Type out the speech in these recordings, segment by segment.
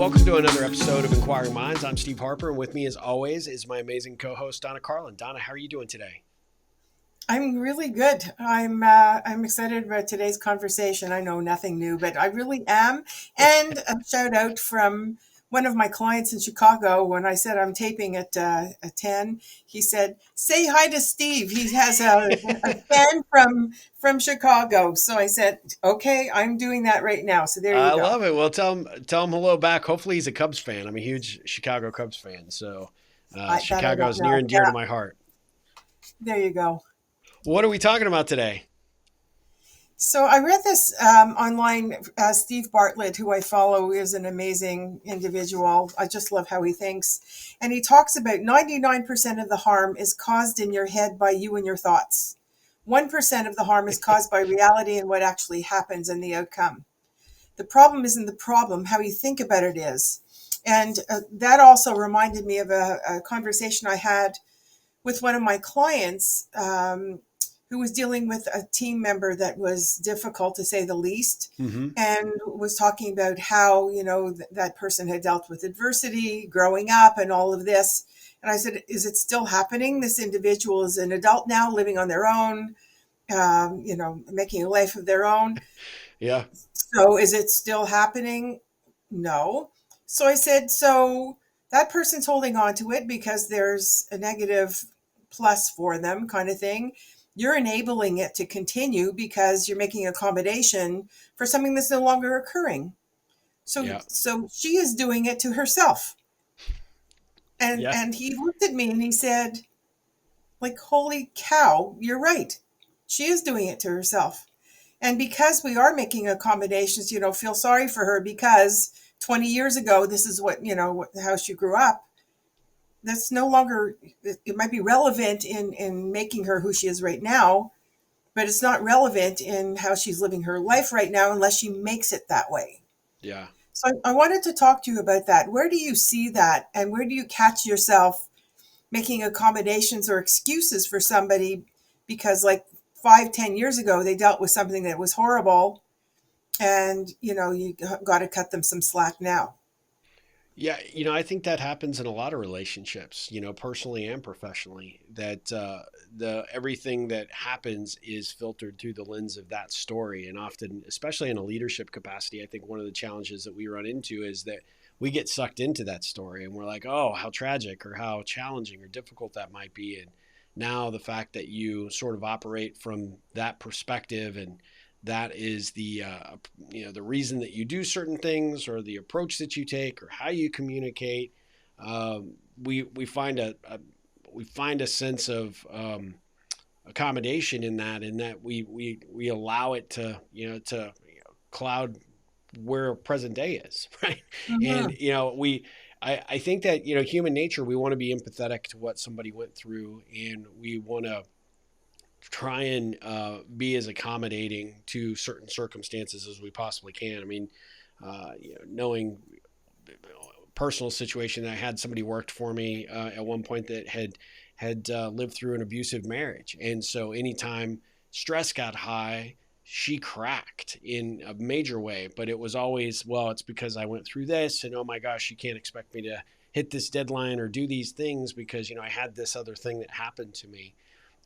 welcome to another episode of Inquiring Minds. I'm Steve Harper, and with me, as always, is my amazing co-host, Donna Karlin. Donna, how are you doing today? I'm really good. I'm excited about today's conversation. I know nothing new, but I really am. And a shout out from one of my clients in Chicago. When I said I'm taping at 10, he said, "Say hi to Steve. He has a fan from Chicago." So I said, "Okay, I'm doing that right now." So there you I go. love it. Well, tell him hello back. Hopefully, he's a Cubs fan. I'm a huge Chicago Cubs fan, so That I Chicago don't is near know. and dear to Yeah, my heart. there you go. What are we talking about today? So I read this online. Steve Bartlett, who I follow, is an amazing individual. I just love how he thinks. And he talks about 99% of the harm is caused in your head by you and your thoughts. 1% of the harm is caused by reality and what actually happens and the outcome. The problem isn't the problem, how you think about it is. And that also reminded me of a conversation I had with one of my clients, who was dealing with a team member that was difficult to say the least, Mm-hmm. and was talking about how, that person had dealt with adversity growing up and all of this. And I said, is it still happening? This individual is an adult now, living on their own, making a life of their own. Yeah, So is it still happening? No. So I said, so that person's holding on to it because there's a negative plus for them, kind of thing. You're enabling it to continue because you're making accommodation for something that's no longer occurring. So yeah, so she is doing it to herself. And yeah, and he looked at me and he said, like, holy cow, you're right. She is doing it to herself. And because we are making accommodations, feel sorry for her because 20 years ago, this is how she grew up. That's no longer, it might be relevant in making her who she is right now, but it's not relevant in how she's living her life right now unless she makes it that way. yeah. So I wanted to talk to you about that. Where do you see that? And where do you catch yourself making accommodations or excuses for somebody because, like, 5, 10 years ago, they dealt with something that was horrible, and you got to cut them some slack now. Yeah, I think that happens in a lot of relationships, personally and professionally, that the everything that happens is filtered through the lens of that story. And often, especially in a leadership capacity, I think one of the challenges that we run into is that we get sucked into that story and we're like, oh, how tragic or how challenging or difficult that might be. And now the fact that you sort of operate from that perspective, and that is the reason that you do certain things or the approach that you take or how you communicate. We find a sense of accommodation in that, we allow it to cloud where present day is, right? And Hmm. I think that human nature, we want to be empathetic to what somebody went through, and we want to try and be as accommodating to certain circumstances as we possibly can. I mean, knowing personal situation, I had somebody worked for me at one point that had lived through an abusive marriage, and so anytime stress got high, she cracked in a major way. But it was always, well, it's because I went through this, and oh my gosh, you can't expect me to hit this deadline or do these things because I had this other thing that happened to me,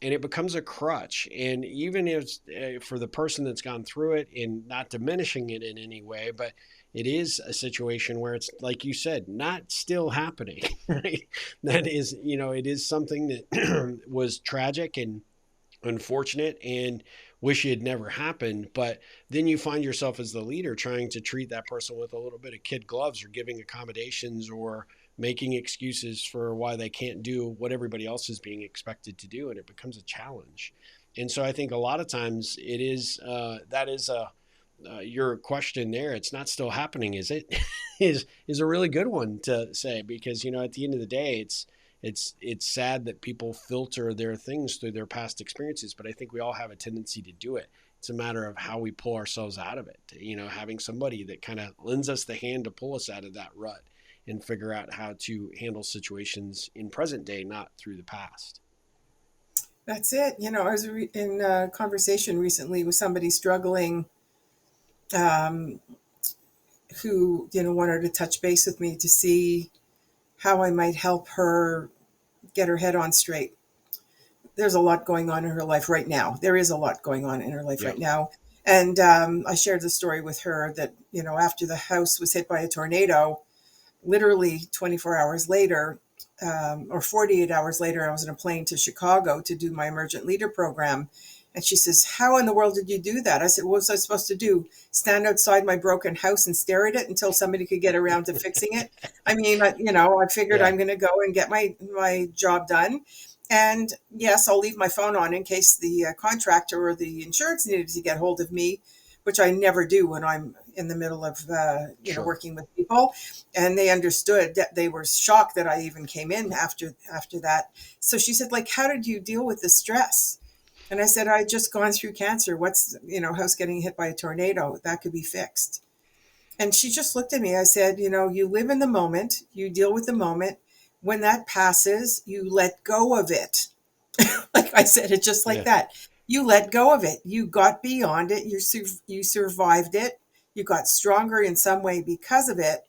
and it becomes a crutch. And even if for the person that's gone through it, and not diminishing it in any way, but it is a situation where it's like you said, not still happening. Right? That is, it is something that was tragic and unfortunate and wish it had never happened. But then you find yourself as the leader trying to treat that person with a little bit of kid gloves, or giving accommodations, or making excuses for why they can't do what everybody else is being expected to do, and it becomes a challenge. And so I think a lot of times it is that is a your question there. It's not still happening, is it? Is a really good one to say, because at the end of the day, it's sad that people filter their things through their past experiences, but I think we all have a tendency to do it. It's a matter of how we pull ourselves out of it. Having somebody that kind of lends us the hand to pull us out of that rut and figure out how to handle situations in present day, not through the past. That's it. I was in a conversation recently with somebody struggling, um, who, wanted to touch base with me to see how I might help her get her head on straight. There's a lot going on in her life right now. There is a lot going on in her life Yeah. right now. And I shared the story with her that, after the house was hit by a tornado, literally 24 hours later, or 48 hours later, I was in a plane to Chicago to do my emergent leader program. And she says, "How in the world did you do that?" I said, "What was I supposed to do? Stand outside my broken house and stare at it until somebody could get around to fixing it?" I mean, I figured Yeah. I'm going to go and get my job done. And yes, I'll leave my phone on in case the contractor or the insurance needed to get hold of me, which I never do when I'm in the middle of, Sure. working with people. And they understood that. They were shocked that I even came in after that. So she said, like, "How did you deal with the stress?" And I said, "I just gone through cancer. What's, house getting hit by a tornado? That could be fixed." And she just looked at me. I said, "You live in the moment, you deal with the moment. When that passes, you let go of it." Like I said, it just like Yeah. that. You let go of it. You got beyond it. You survived it. You got stronger in some way because of it,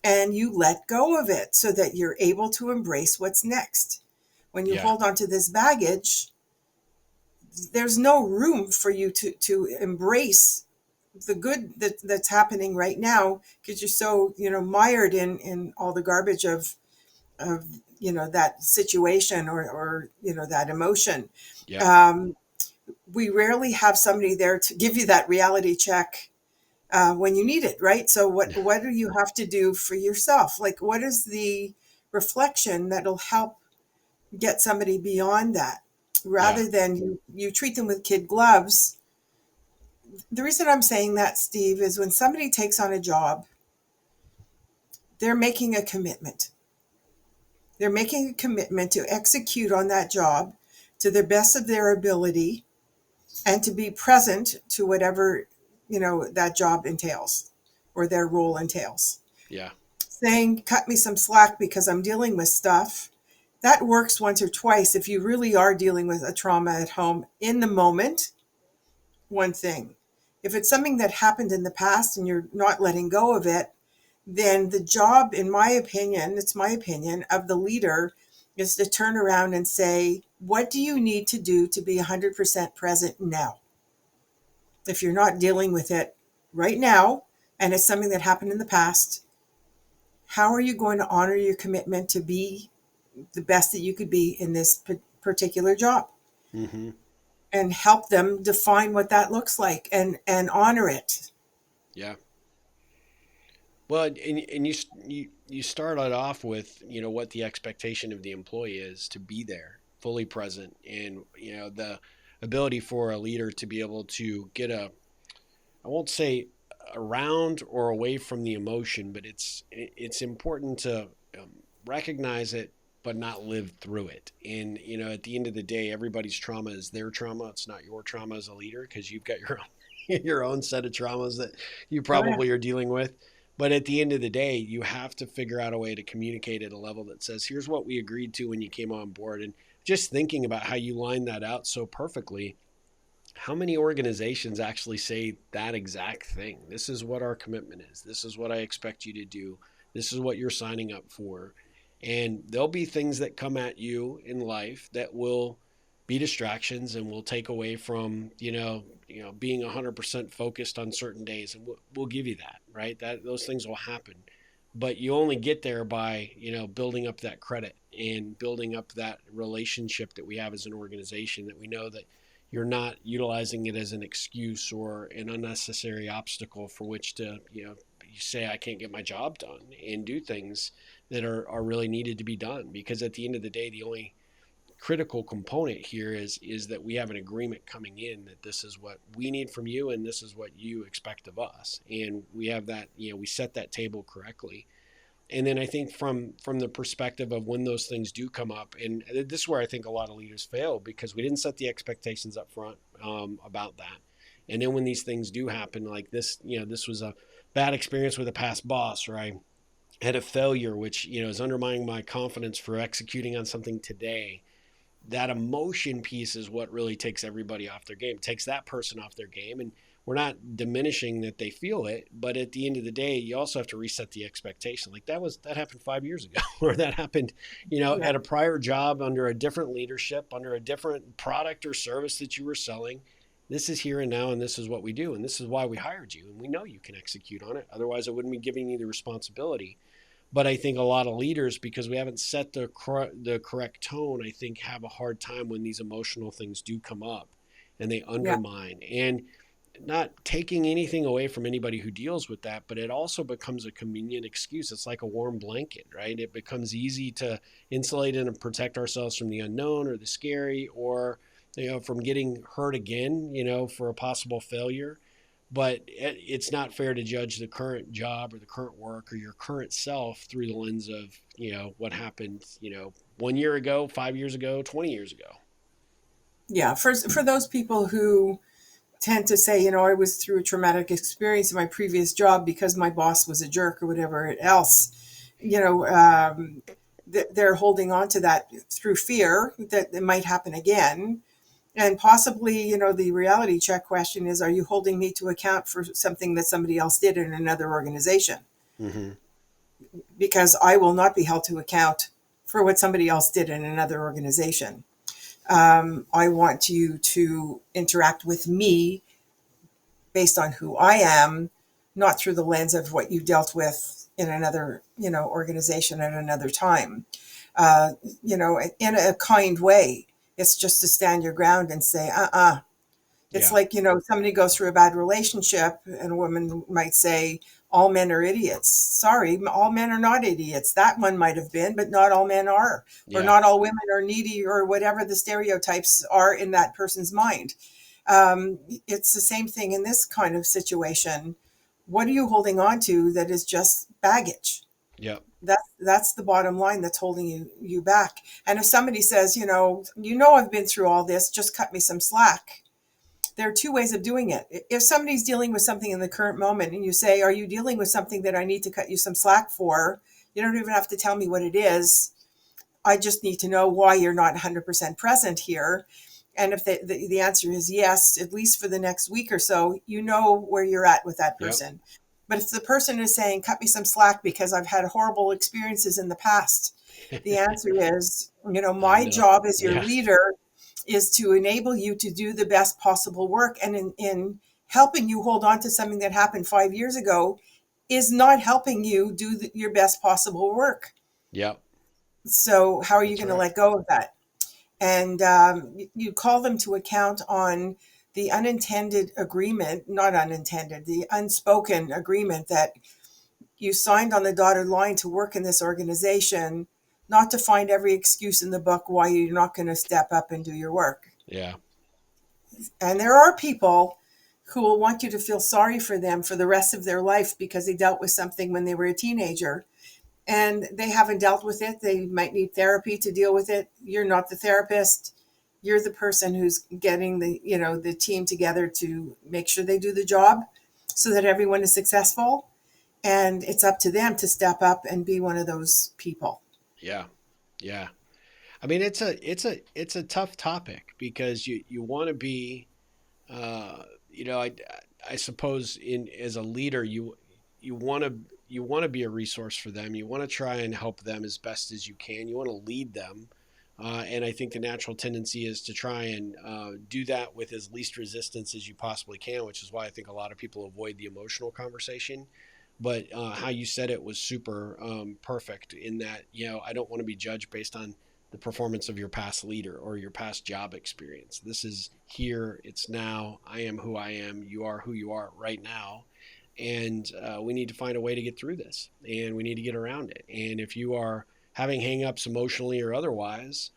and you let go of it so that you're able to embrace what's next. When you Yeah. hold on to this baggage, there's no room for you to embrace the good that's happening right now, because you're so, mired in all the garbage of that situation, or that emotion. Yeah. um, we rarely have somebody there to give you that reality check when you need it, right? So what do you have to do for yourself? Like, what is the reflection that'll help get somebody beyond that, Yeah. rather than you treat them with kid gloves? The reason I'm saying that, Steve, is when somebody takes on a job, they're making a commitment. They're making a commitment to execute on that job to the best of their ability, and to be present to whatever, that job entails, or their role entails. Yeah. Saying, "Cut me some slack because I'm dealing with stuff," that works once or twice if you really are dealing with a trauma at home in the moment. One thing. If it's something that happened in the past and you're not letting go of it, then the job, in my opinion, it's my opinion, of the leader, is to turn around and say, "What do you need to do to be 100% present now?" If you're not dealing with it right now, and it's something that happened in the past, how are you going to honor your commitment to be the best that you could be in this particular job? Mm-hmm. And help them define what that looks like, and honor it. Yeah. Well, and you started off with, what the expectation of the employee is to be there, fully present, and the ability for a leader to be able to get I won't say around or away from the emotion, but it's important to recognize it, but not live through it. And at the end of the day, everybody's trauma is their trauma. It's not your trauma as a leader, because you've got your own your own set of traumas that you Oh yeah. probably are dealing with. But at the end of the day, you have to figure out a way to communicate at a level that says, "Here's what we agreed to when you came on board." And just thinking about how you line that out so perfectly, how many organizations actually say that exact thing? This is what our commitment is. This is what I expect you to do. This is what you're signing up for. And there'll be things that come at you in life that will be distractions and will take away from, being 100% focused on certain days. And we'll give you that, right? That those things will happen. But you only get there by, building up that credit and building up that relationship that we have as an organization, that we know that you're not utilizing it as an excuse or an unnecessary obstacle for which to, you say, "I can't get my job done," and do things that are really needed to be done. Because at the end of the day, the only critical component here is that we have an agreement coming in that this is what we need from you and this is what you expect of us. And we have that, we set that table correctly. And then I think from the perspective of when those things do come up, and this is where I think a lot of leaders fail, because we didn't set the expectations up front about that. And then when these things do happen, like this, this was a bad experience with a past boss, or I had a failure, which is undermining my confidence for executing on something today. That emotion piece is what really takes everybody off their game, takes that person off their game. And we're not diminishing that they feel it, but at the end of the day, you also have to reset the expectation. Like that happened 5 years ago, or that happened, Yeah. at a prior job under a different leadership, under a different product or service that you were selling. This is here and now, and this is what we do, and this is why we hired you, and we know you can execute on it. Otherwise, I wouldn't be giving you the responsibility. But I think a lot of leaders, because we haven't set the correct tone, I think have a hard time when these emotional things do come up, and they Yeah. undermine. And not taking anything away from anybody who deals with that, but it also becomes a convenient excuse. It's like a warm blanket, right? It becomes easy to insulate and protect ourselves from the unknown or the scary, or from getting hurt again, for a possible failure. But it's not fair to judge the current job or the current work or your current self through the lens of, what happened, 1 year ago, 5 years ago, 20 years ago. Yeah. For those people who tend to say, I was through a traumatic experience in my previous job because my boss was a jerk or whatever else, they're holding on to that through fear that it might happen again. And possibly, the reality check question is, are you holding me to account for something that somebody else did in another organization? Mm-hmm. Because I will not be held to account for what somebody else did in another organization. I want you to interact with me based on who I am, not through the lens of what you dealt with in another, organization at another time. Uh, in a kind way. It's just to stand your ground and say, It's Yeah. like, somebody goes through a bad relationship and a woman might say, all men are idiots. Sorry, all men are not idiots. That one might have been, but not all men are, or Yeah. not all women are needy, or whatever the stereotypes are in that person's mind. It's the same thing in this kind of situation. What are you holding on to that is just baggage? Yep. That's the bottom line that's holding you back. And if somebody says, I've been through all this, just cut me some slack. There are two ways of doing it. If somebody's dealing with something in the current moment and you say, are you dealing with something that I need to cut you some slack for? You don't even have to tell me what it is. I just need to know why you're not 100% present here. And if the answer is yes, at least for the next week or so, you know where you're at with that Yep. person. But if the person is saying, cut me some slack because I've had horrible experiences in the past, the answer is, I my know. job as your Yeah. leader is to enable you to do the best possible work. And in helping you hold on to something that happened 5 years ago is not helping you do your best possible work. Yep. So how are you That's going to right. let go of that? And you call them to account on the unintended agreement, not unintended, the unspoken agreement that you signed on the dotted line to work in this organization, not to find every excuse in the book why you're not going to step up and do your work. Yeah. And there are people who will want you to feel sorry for them for the rest of their life because they dealt with something when they were a teenager and they haven't dealt with it. They might need therapy to deal with it. You're not the therapist. You're the person who's getting the team together to make sure they do the job so that everyone is successful. And it's up to them to step up and be one of those people. Yeah. Yeah. I mean, it's a tough topic because you want to be, uh, I suppose in as a leader, you want to be a resource for them. You want to try and help them as best as you can. You want to lead them. And I think the natural tendency is to try and do that with as least resistance as you possibly can, which is why I think a lot of people avoid the emotional conversation. But how you said it was super perfect in that, I don't want to be judged based on the performance of your past leader or your past job experience. This is here, it's now. I am who I am. You are who you are right now. And we need to find a way to get through this, and we need to get around it. And if you are having hangups emotionally or otherwise,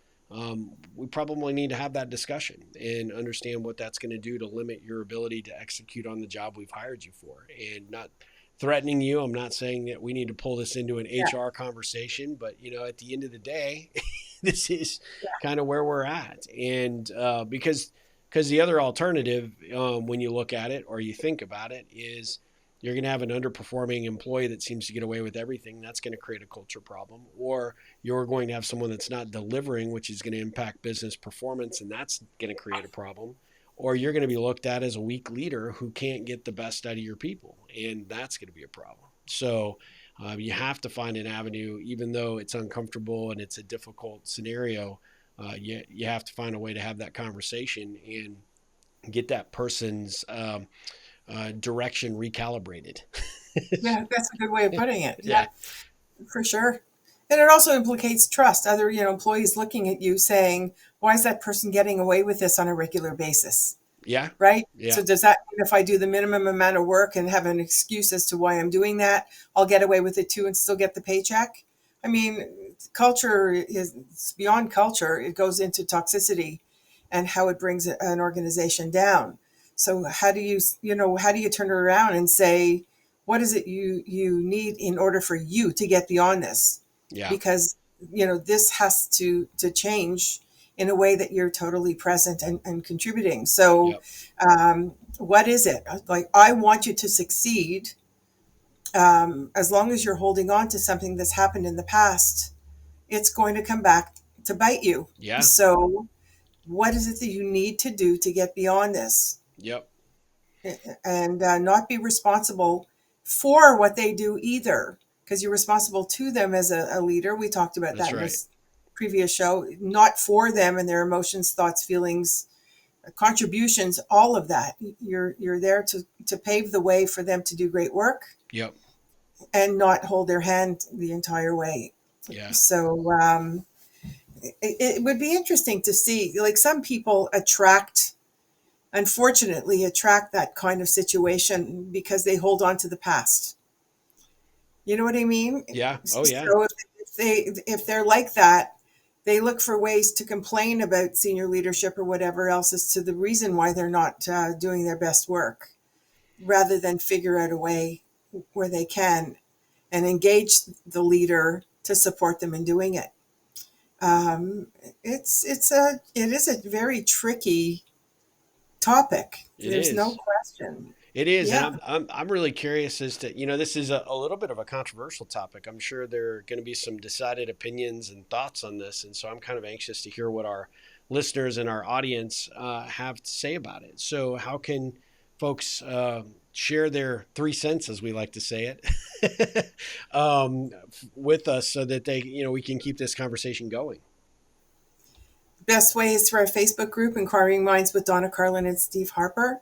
we probably need to have that discussion and understand what that's going to do to limit your ability to execute on the job we've hired you for. And not threatening you. I'm not saying that we need to pull this into an Yeah. HR conversation, but at the end of the day, this is kind of where we're at. And because the other alternative, when you look at it or you think about it, is you're going to have an underperforming employee that seems to get away with everything. That's going to create a culture problem. Or you're going to have someone that's not delivering, which is going to impact business performance, and that's going to create a problem. or you're going to be looked at as a weak leader who can't get the best out of your people. And that's going to be a problem. So you have to find an avenue, even though it's uncomfortable and it's a difficult scenario. You have to find a way to have that conversation and get that person's direction recalibrated. Yeah, that's a good way of putting it. Yeah. Yeah, for sure. And it also implicates trust. Other, employees looking at you saying, why is that person getting away with this on a regular basis? Yeah. Right? Yeah. So does that mean if I do the minimum amount of work and have an excuse as to why I'm doing that, I'll get away with it too and still get the paycheck? I mean, culture is it's beyond culture. It goes into toxicity and how it brings an organization down. So how do you turn it around and say, what is it you need in order for you to get beyond this? Yeah. Because this has to change in a way that you're totally present and contributing. So, Yep. what is it? Like, I want you to succeed. As long as you're holding on to something that's happened in the past, it's going to come back to bite you. Yeah. So, what is it that you need to do to get beyond this? Yep. And not be responsible for what they do either, because you're responsible to them as a leader. We talked about That's that in right. this previous show, not for them and their emotions, thoughts, feelings, contributions, all of that. You're there to pave the way for them to do great work Yep. and not hold their hand the entire way. Yeah. So it would be interesting to see, like, some people unfortunately attract that kind of situation because they hold on to the past. You know what I mean? Yeah. Oh yeah. So if they're like that, they look for ways to complain about senior leadership or whatever else as to the reason why they're not doing their best work, rather than figure out a way where they can and engage the leader to support them in doing it. Um, it is a very tricky topic. It There's no is. question. It is, and Yeah. I'm really curious as to, this is a little bit of a controversial topic. I'm sure there are going to be some decided opinions and thoughts on this, and so I'm kind of anxious to hear what our listeners and our audience have to say about it. So, how can folks share their 3 cents, as we like to say it, with us, so that we can keep this conversation going? Best way is through our Facebook group, Inquiring Minds with Donna, Karlin, and Steve Harper.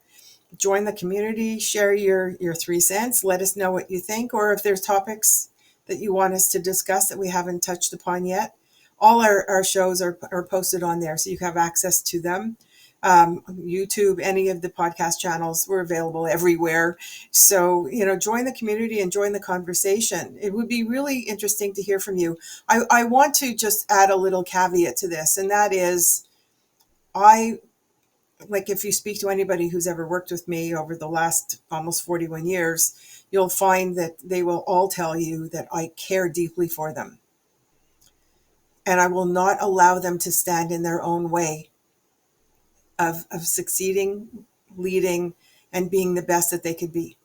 Join the community, share your 3 cents, let us know what you think, or if there's topics that you want us to discuss that we haven't touched upon yet. All our shows are posted on there, so you have access to them. YouTube, any of the podcast channels, we're available everywhere. So, join the community and join the conversation. It would be really interesting to hear from you. I want to just add a little caveat to this, and that is, like, if you speak to anybody who's ever worked with me over the last almost 41 years, you'll find that they will all tell you that I care deeply for them. And I will not allow them to stand in their own way of succeeding, leading, and being the best that they could be.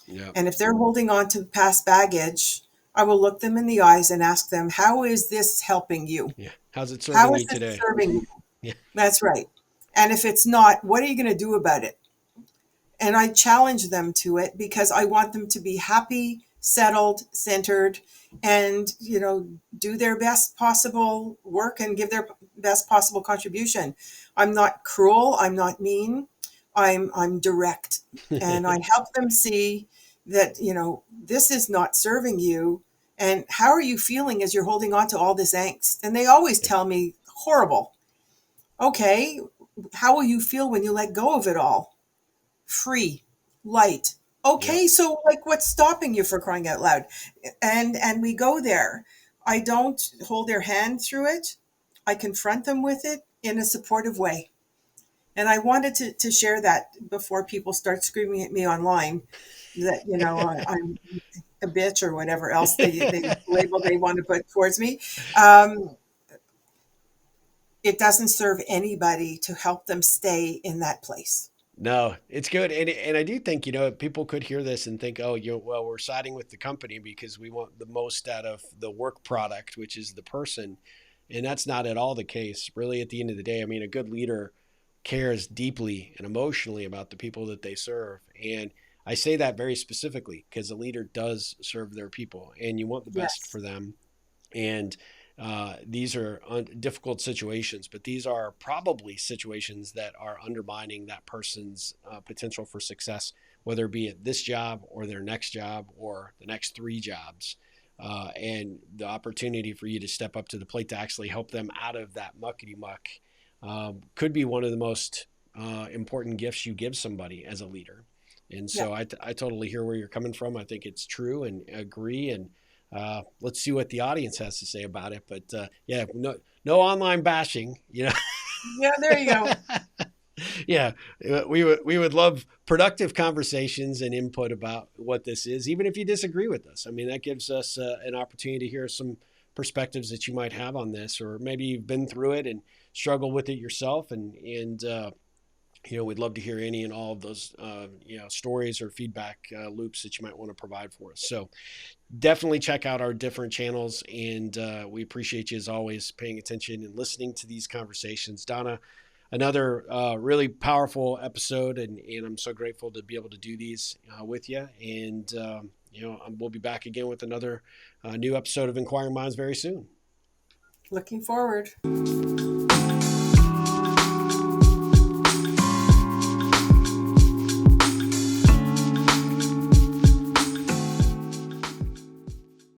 Yeah. And if they're holding on to past baggage, I will look them in the eyes and ask them, how is this helping you? Yeah. How's it How serving is you this today? serving you? Yeah. That's right. And if it's not, what are you going to do about it? And I challenge them to it because I want them to be happy, settled, centered, and do their best possible work and give their best possible contribution. I'm not cruel, I'm not mean, I'm direct, and I help them see that this is not serving you. And how are you feeling as you're holding on to all this angst? And they always Yeah. tell me, horrible. Okay, how will you feel when you let go of it all? Free, light. Yep. Okay, so, like, what's stopping you, for crying out loud? And we go there. I don't hold their hand through it. I confront them with it in a supportive way. And I wanted to share that before people start screaming at me online that I'm a bitch or whatever else they label they want to put towards me. Um, it doesn't serve anybody to help them stay in that place. No, it's good. And I do think, people could hear this and think, oh, well, we're siding with the company because we want the most out of the work product, which is the person. And that's not at all the case. Really, at the end of the day, I mean, a good leader cares deeply and emotionally about the people that they serve. And I say that very specifically because a leader does serve their people and you want the best Yes. for them. And these are difficult situations, but these are probably situations that are undermining that person's potential for success, whether it be at this job or their next job or the next three jobs. And the opportunity for you to step up to the plate to actually help them out of that muckety muck could be one of the most important gifts you give somebody as a leader. And Yeah. so I totally hear where you're coming from. I think it's true and agree. And let's see what the audience has to say about it. But yeah, no online bashing, you Yeah, there you go. know. Yeah, we would love productive conversations and input about what this is, even if you disagree with us. I mean, that gives us an opportunity to hear some perspectives that you might have on this, or maybe you've been through it and struggle with it yourself, and we'd love to hear any and all of those stories or feedback loops that you might want to provide for us. So definitely check out our different channels, and we appreciate you as always paying attention and listening to these conversations. Donna, another really powerful episode, and I'm so grateful to be able to do these with you. And we'll be back again with another new episode of Inquiring Minds very soon. Looking forward.